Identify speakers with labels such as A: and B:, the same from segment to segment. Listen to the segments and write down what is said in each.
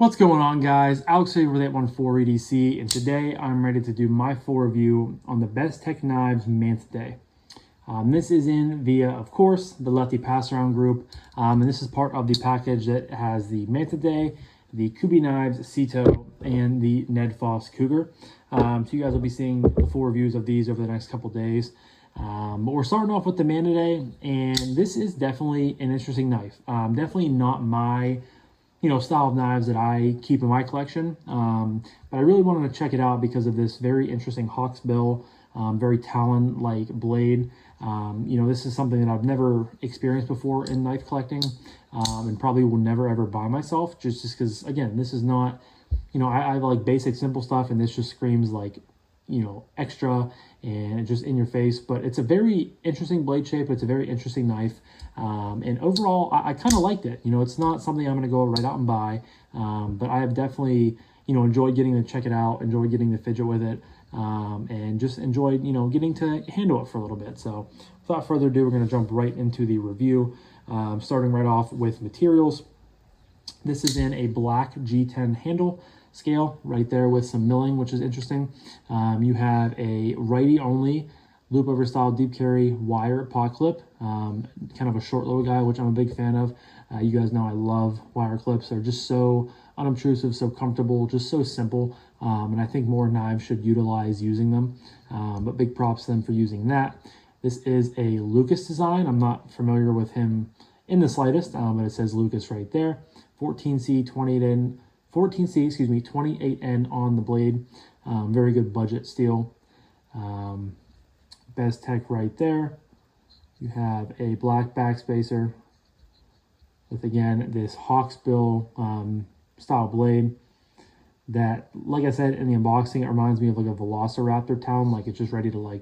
A: What's going on, guys? Alex here with 814 EDC, and today I'm ready to do my full review on the Bestech Knives Mantidae. This is in via, of course, the Lefty passaround group, and this is part of the package that has the Mantidae, the Kubi Knives, Cito, and the Ned Foss Cougar. So you guys will be seeing the full reviews of these over the next couple days. But we're starting off with the Mantidae, and this is definitely an interesting knife. Definitely not my style of knives that I keep in my collection. But I really wanted to check it out because of this very interesting hawksbill, very Talon-like blade. This is something that I've never experienced before in knife collecting, and probably will never ever buy myself, just because, again, this is not, I like basic, simple stuff, and this just screams like, extra and just in your face. But it's a very interesting blade shape. It's a very interesting knife. And overall, I kind of liked it. It's not something I'm going to go right out and buy, but I have definitely, enjoyed getting to check it out, enjoyed getting to fidget with it, and just enjoyed, getting to handle it for a little bit. So without further ado, we're going to jump right into the review, starting right off with materials. This is in a black G10 handle scale right there with some milling, which is interesting. You have a righty only loop over style deep carry wire pot clip, kind of a short little guy, which I'm a big fan of. You guys know I love wire clips. They're just so unobtrusive, so comfortable, just so simple. And I think more knives should utilize using them. But big props to them for using that. This is a Lucas design. I'm not familiar with him in the slightest, but it says Lucas right there. 14C 28N 28N on the blade. Very good budget steel. Bestech right there. You have a black backspacer with, again, this hawksbill style blade that, like I said in the unboxing, it reminds me of like a Velociraptor talon, like it's just ready to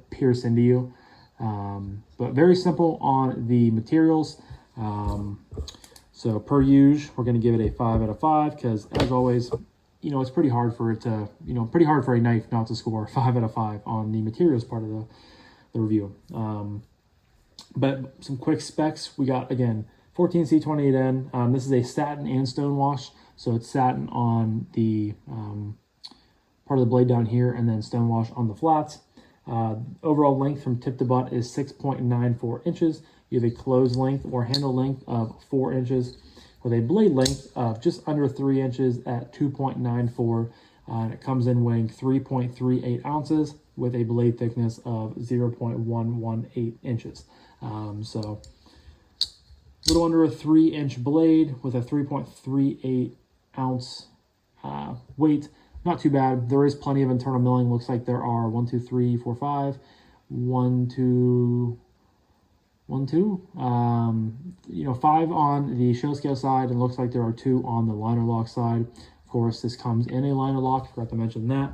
A: pierce into you. But very simple on the materials. So per usual, we're going to give it a 5 out of 5 because, as always, it's pretty hard for it to, pretty hard for a knife not to score 5 out of 5 on the materials part of the review. But some quick specs. We got, again, 14C28N. This is a satin and stone wash. So it's satin on the part of the blade down here and then stone wash on the flats. Overall length from tip to butt is 6.94 inches. You have a closed length or handle length of 4 inches with a blade length of just under 3 inches at 2.94. And it comes in weighing 3.38 ounces with a blade thickness of 0.118 inches. So a little under a 3-inch blade with a 3.38 ounce weight. Not too bad. There is plenty of internal milling. Looks like there are 1, 2, 3, 4, 5, 1, 2, 5 on the show scale side, and looks like there are 2 on the liner lock side. Of course, this comes in a liner lock. Forgot to mention that.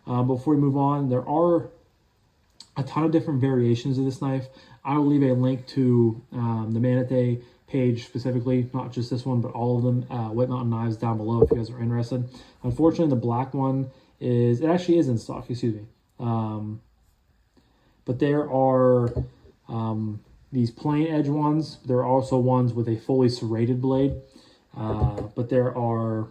A: Before we move on, there are a ton of different variations of this knife. I will leave a link to the Mantidae page specifically, not just this one, but all of them, White Mountain Knives, down below if you guys are interested. Unfortunately, the black one it actually is in stock, excuse me. But there are these plain edge ones. There are also ones with a fully serrated blade. But there are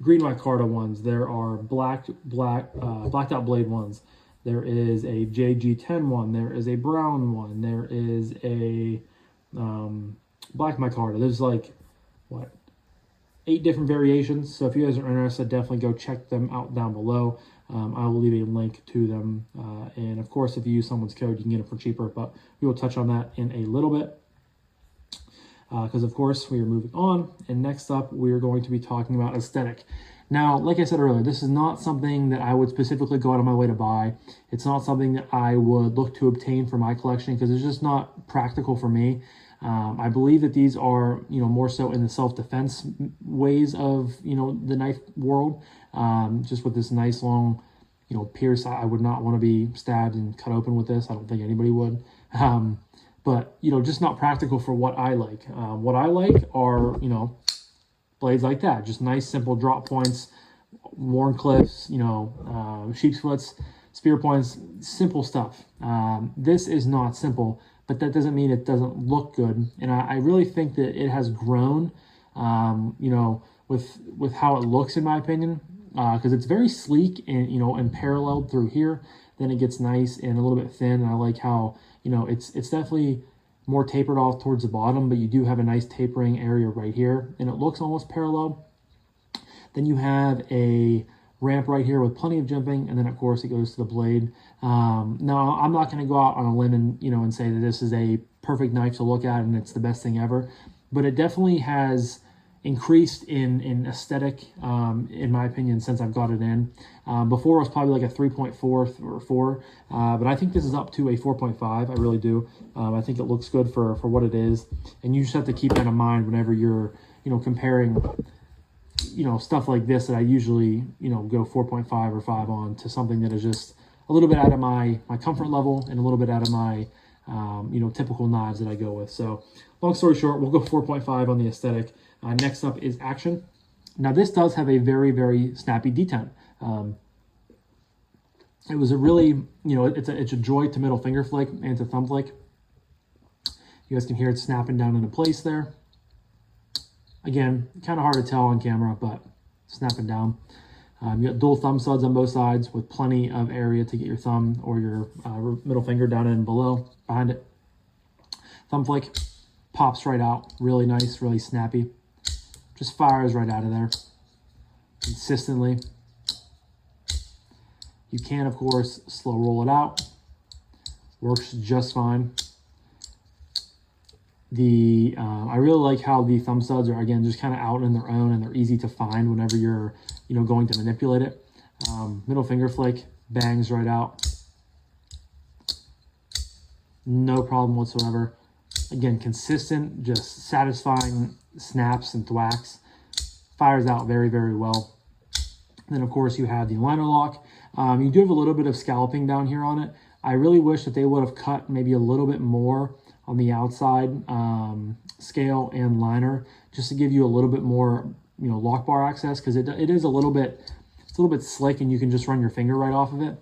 A: green micarta ones. There are blacked out blade ones. There is a JG10 one. There is a brown one. There is a black micarta. There's like, 8 different variations. So if you guys are interested, definitely go check them out down below. I will leave a link to them. And of course, if you use someone's code, you can get it for cheaper, but we will touch on that in a little bit. Because of course, we are moving on. And next up, we are going to be talking about aesthetic. Now, like I said earlier, this is not something that I would specifically go out of my way to buy. It's not something that I would look to obtain for my collection because it's just not practical for me. I believe that these are, more so in the self-defense ways of, the knife world. Just with this nice long, pierce, I would not want to be stabbed and cut open with this. I don't think anybody would. But, just not practical for what I like. What I like are, blades like that. Just nice, simple drop points, worn clips, sheep's foots, spear points, simple stuff. This is not simple, but that doesn't mean it doesn't look good. And I really think that it has grown, with how it looks, in my opinion, because it's very sleek and, you know, and paralleled through here. Then it gets nice and a little bit thin. And I like how, you know, it's definitely more tapered off towards the bottom, but you do have a nice tapering area right here, and it looks almost parallel. Then you have a ramp right here with plenty of jimping, and then of course it goes to the blade. Now I'm not going to go out on a limb and, you know, and say that this is a perfect knife to look at and it's the best thing ever, but it definitely has increased in aesthetic, in my opinion, since I've got it in. Before it was probably like a 3.4 or 4, but I think this is up to a 4.5. I really do. I think it looks good for what it is, and you just have to keep that in mind whenever you're, you know, comparing, you know, stuff like this that I usually, you know, go 4.5 or 5 on to something that is just a little bit out of my comfort level and a little bit out of my, you know, typical knives that I go with. So long story short, we'll go 4.5 on the aesthetic. Next up is action. Now this does have a very, very snappy detent. It was a really, you know, it's a joy to middle finger flick and to thumb flick. You guys can hear it snapping down into place there. Again, kind of hard to tell on camera, but snapping down. You got dual thumb studs on both sides with plenty of area to get your thumb or your middle finger down and below, behind it. Thumb flick pops right out, really nice, really snappy. Just fires right out of there consistently. You can, of course, slow roll it out. Works just fine. I really like how the thumb studs are, again, just kind of out on their own, and they're easy to find whenever you're, you know, going to manipulate it. Middle finger flick bangs right out. No problem whatsoever. Again, consistent, just satisfying snaps and thwacks. Fires out very, very well. And then, of course, you have the liner lock. You do have a little bit of scalloping down here on it. I really wish that they would have cut maybe a little bit more on the outside scale and liner, just to give you a little bit more, you know, lock bar access, because it is a little bit, it's a little bit slick and you can just run your finger right off of it.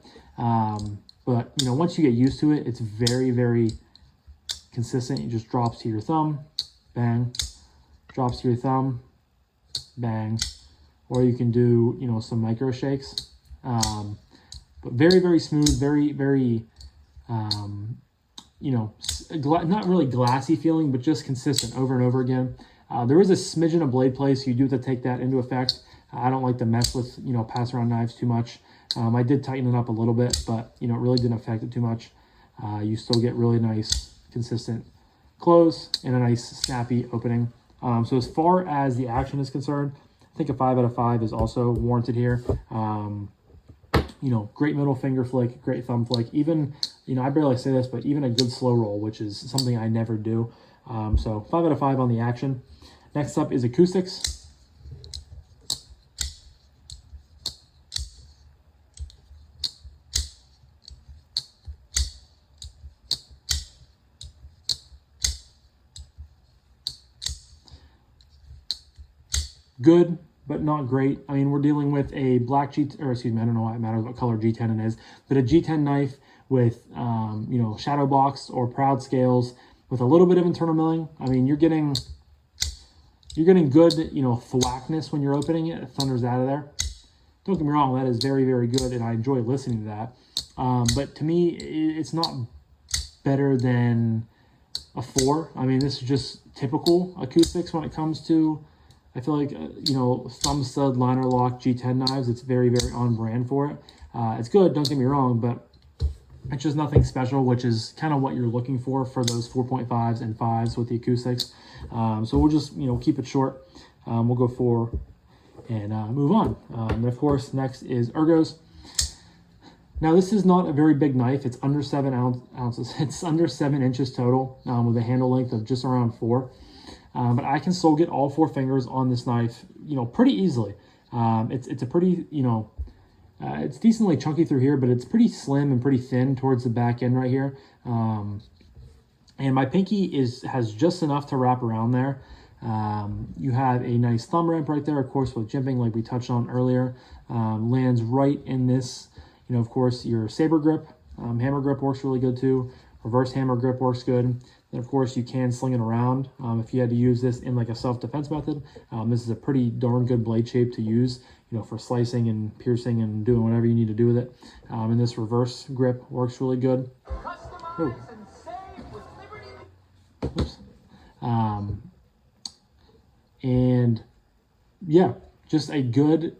A: But, you know, once you get used to it, it's very, very consistent. It just drops to your thumb, bang, drops to your thumb, bang, or you can do, you know, some micro shakes. But very, very smooth, very, very, you know, not really glassy feeling, but just consistent over and over again. There is a smidgen of blade play, so you do have to take that into effect. I don't like to mess with, you know, pass around knives too much. I did tighten it up a little bit, but, you know, it really didn't affect it too much. You still get really nice, consistent close and a nice snappy opening. So as far as the action is concerned, I think a 5 out of 5 is also warranted here. You know, great middle finger flick, great thumb flick. Even, you know, I barely say this, but even a good slow roll, which is something I never do. So 5 out of 5 on the action. Next up is acoustics. Good, but not great. I mean, we're dealing with a black or excuse me, I don't know why it matters what color G10 it is, but a G10 knife with, you know, shadow box or proud scales with a little bit of internal milling. I mean, you're getting good, you know, thwackness when you're opening it. It thunders out of there. Don't get me wrong, that is very, very good, and I enjoy listening to that. But to me, it's not better than a 4. I mean, this is just typical acoustics when it comes to, I feel like, you know, thumb stud, liner lock, G10 knives. It's very, very on brand for it. It's good, don't get me wrong, but it's just nothing special, which is kind of what you're looking for those 4.5s and 5s with the acoustics. So we'll just, you know, keep it short. We'll go 4 and move on. And of course, next is ergos. Now, this is not a very big knife. It's under 7 ounces. It's under 7 inches total, with a handle length of just around 4. But I can still get all 4 fingers on this knife, you know, pretty easily. It's a pretty, you know, it's decently chunky through here, but it's pretty slim and pretty thin towards the back end right here. And my pinky has just enough to wrap around there. You have a nice thumb ramp right there, of course, with jimping like we touched on earlier. Lands right in this, you know, of course, your saber grip. Hammer grip works really good too. Reverse hammer grip works good. And of course, you can sling it around. If you had to use this in like a self-defense method, this is a pretty darn good blade shape to use, for slicing and piercing and doing whatever you need to do with it. And this reverse grip works really good. Ooh. Oops. And yeah, just a good,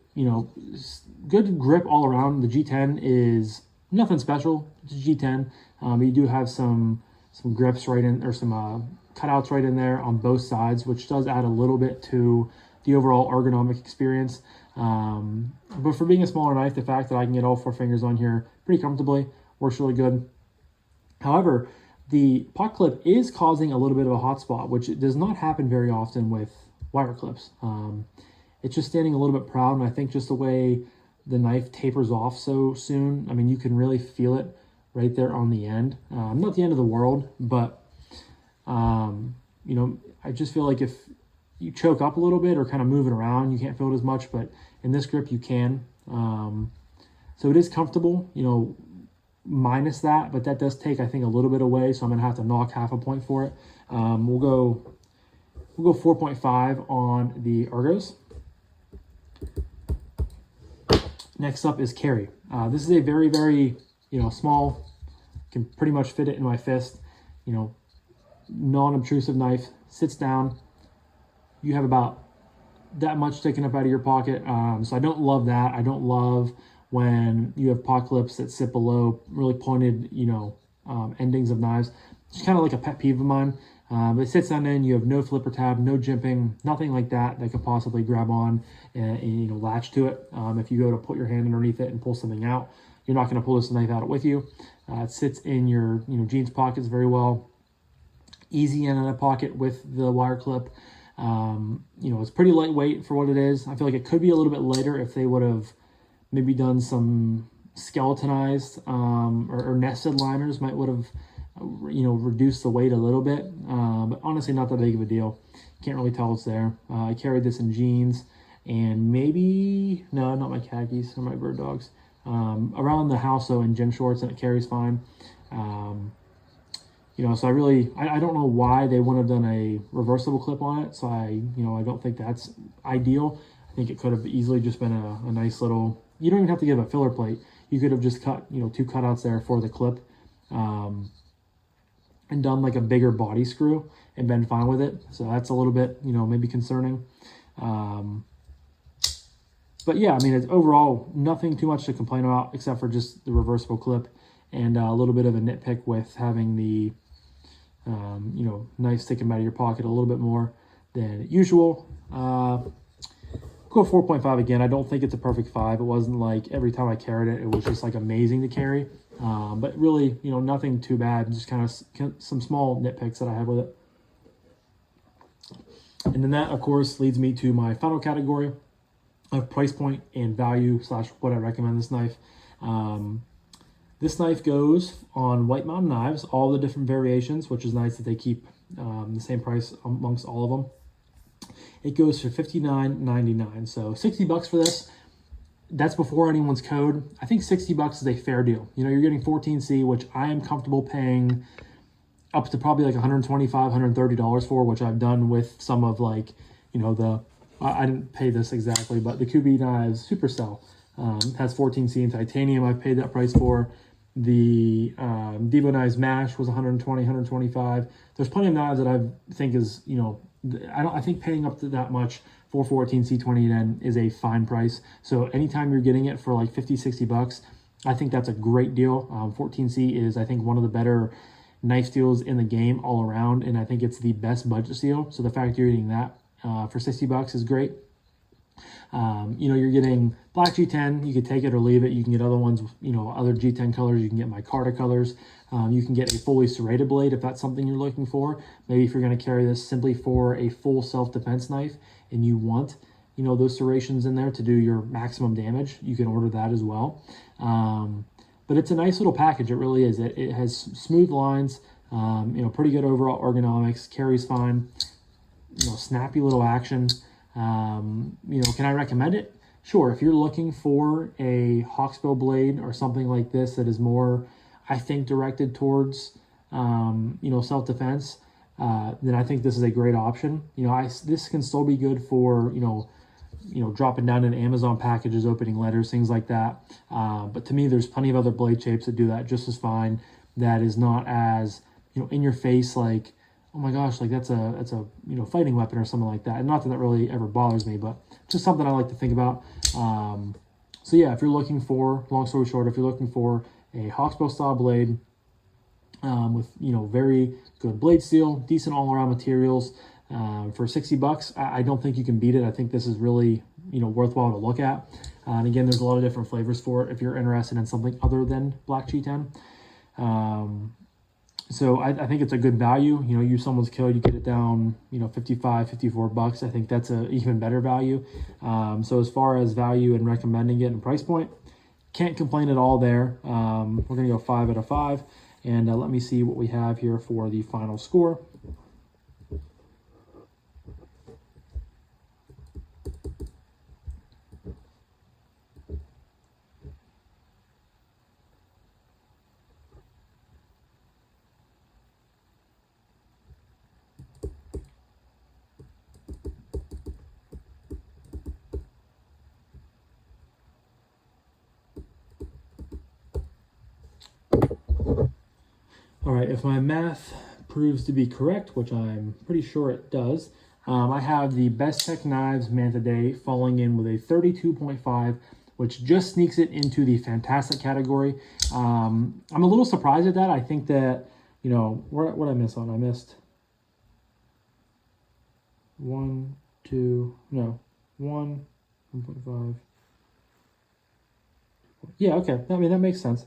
A: good grip all around. The G10 is nothing special. It's a G10. You do have some grips right in, or some cutouts right in there on both sides, which does add a little bit to the overall ergonomic experience. But for being a smaller knife, the fact that I can get all 4 fingers on here pretty comfortably works really good. However, the pot clip is causing a little bit of a hot spot, which does not happen very often with wire clips. It's just standing a little bit proud, and I think just the way the knife tapers off so soon, I mean, you can really feel it right there on the end. Not the end of the world, but I just feel like if you choke up a little bit or kind of move it around, you can't feel it as much, but in this grip you can. So it is comfortable, minus that, but that does take, I think, a little bit away, so I'm gonna have to knock half a point for it. We'll go 4.5 on the ergos. Next up is carry. This is a very, very, small, can pretty much fit it in my fist, non-obtrusive knife, sits down. You have about that much sticking up out of your pocket. So I don't love that. I don't love when you have pot clips that sit below really pointed, endings of knives. It's kind of like a pet peeve of mine. But it sits down in, you have no flipper tab, no jimping, nothing like that could possibly grab on and latch to it. If you go to put your hand underneath it and pull something out, you're not going to pull this knife out with you. It sits in your jeans pockets very well. Easy in a pocket with the wire clip. It's pretty lightweight for what it is. I feel like it could be a little bit lighter if they would have maybe done some skeletonized or nested liners, would have reduced the weight a little bit, but honestly not that big of a deal. Can't really tell it's there. I carried this in jeans and maybe, no, not my khakis or my bird dogs, around the house, so in gym shorts, and it carries fine. So I don't know why they wouldn't have done a reversible clip on it, so I don't think that's ideal. I think it could have easily just been a nice little, you don't even have to give a filler plate. You could have just cut, 2 cutouts there for the clip, and done like a bigger body screw and been fine with it. So that's a little bit, maybe concerning. But yeah, I mean, it's overall nothing too much to complain about except for just the reversible clip and a little bit of a nitpick with having the, knife sticking out of your pocket a little bit more than usual. Go 4.5 again. I don't think it's a perfect 5. It wasn't like every time I carried it, it was just like amazing to carry. But really, nothing too bad. Just kind of some small nitpicks that I have with it. And then that, of course, leads me to my final category of price point and value / what I recommend this knife. This knife goes on White Mountain Knives, all the different variations, which is nice that they keep the same price amongst all of them. It goes for $59.99, so $60 for this. That's before anyone's code. I think $60 is a fair deal. You're getting 14C, which I am comfortable paying up to probably like $125, $130 for, which I've done with some of like, I didn't pay this exactly, but the QB Knives Supercell has 14C in titanium. I've paid that price for. The Devo Knives Mash was $120, $125. There's plenty of knives that I think is, I think paying up to that much for 14C2010 is a fine price. So anytime you're getting it for like $50, $60, I think that's a great deal. 14C is, I think, one of the better knife steels in the game all around, and I think it's the best budget steel. So the fact you're getting that for $60 is great. You're getting black G10. You could take it or leave it. You can get other ones, other G10 colors. You can get micarta colors. You can get a fully serrated blade if that's something you're looking for. Maybe if you're going to carry this simply for a full self-defense knife and you want, those serrations in there to do your maximum damage, you can order that as well. But it's a nice little package. It really is. It has smooth lines, pretty good overall ergonomics, carries fine, snappy little action. Can I recommend it? Sure. If you're looking for a hawksbill blade or something like this that is more, I think, directed towards self-defense, then I think this is a great option. This can still be good for, dropping down in Amazon packages, opening letters, things like that. But to me, there's plenty of other blade shapes that do that just as fine. That is not as, in your face, like, oh my gosh, like that's a fighting weapon or something like that. And not that really ever bothers me, but just something I like to think about. So yeah, if you're looking for, long story short, if you're looking for a hawksbill style blade with very good blade steel, decent all around materials, for $60, I don't think you can beat it. I think this is really worthwhile to look at. And again, there's a lot of different flavors for it if you're interested in something other than black G10. So I think it's a good value. Use someone's kill, you get it down, $55, $54. I think that's a even better value. So as far as value and recommending it and price point, can't complain at all there. We're gonna go 5 out of 5. And let me see what we have here for the final score. All right, if my math proves to be correct, which I'm pretty sure it does, I have the Bestech Knives Mantidae falling in with a 32.5, which just sneaks it into the fantastic category. I'm a little surprised at that. I think that, what did I miss on? I missed 1.5. Yeah, okay. I mean, that makes sense.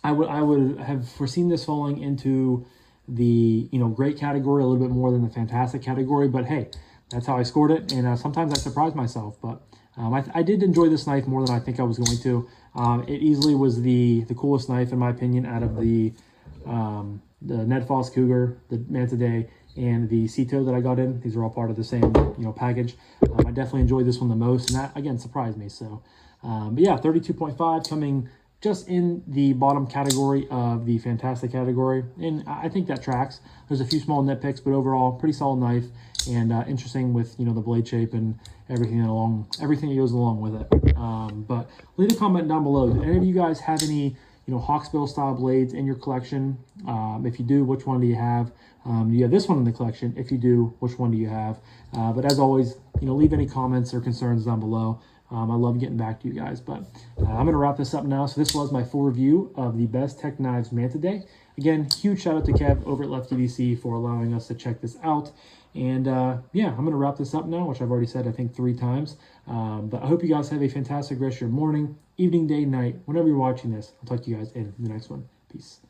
A: I would have foreseen this falling into the great category a little bit more than the fantastic category, but hey, that's how I scored it, and sometimes I surprise myself. But I did enjoy this knife more than I think I was going to. It easily was the coolest knife in my opinion out of the Ned Foss Cougar, the Mantidae, and the Ceto that I got in. These are all part of the same package. I definitely enjoyed this one the most, and that again surprised me. So, but yeah, 32.5 coming just in the bottom category of the fantastic category, and I think that tracks. There's a few small nitpicks, but overall pretty solid knife, and interesting with the blade shape and everything that goes along with it. But leave a comment down below. Do any of you guys have any hawksbill style blades in your collection? If you do, which one do you have? Do you have this one in the collection? If you do, which one do you have? But as always, leave any comments or concerns down below. I love getting back to you guys, but I'm going to wrap this up now. So this was my full review of the Bestech Knives Mantidae. Again, huge shout out to Kev over at Lefty DC for allowing us to check this out. And yeah, I'm going to wrap this up now, which I've already said, I think 3 times. But I hope you guys have a fantastic rest of your morning, evening, day, night, whenever you're watching this. I'll talk to you guys in the next one. Peace.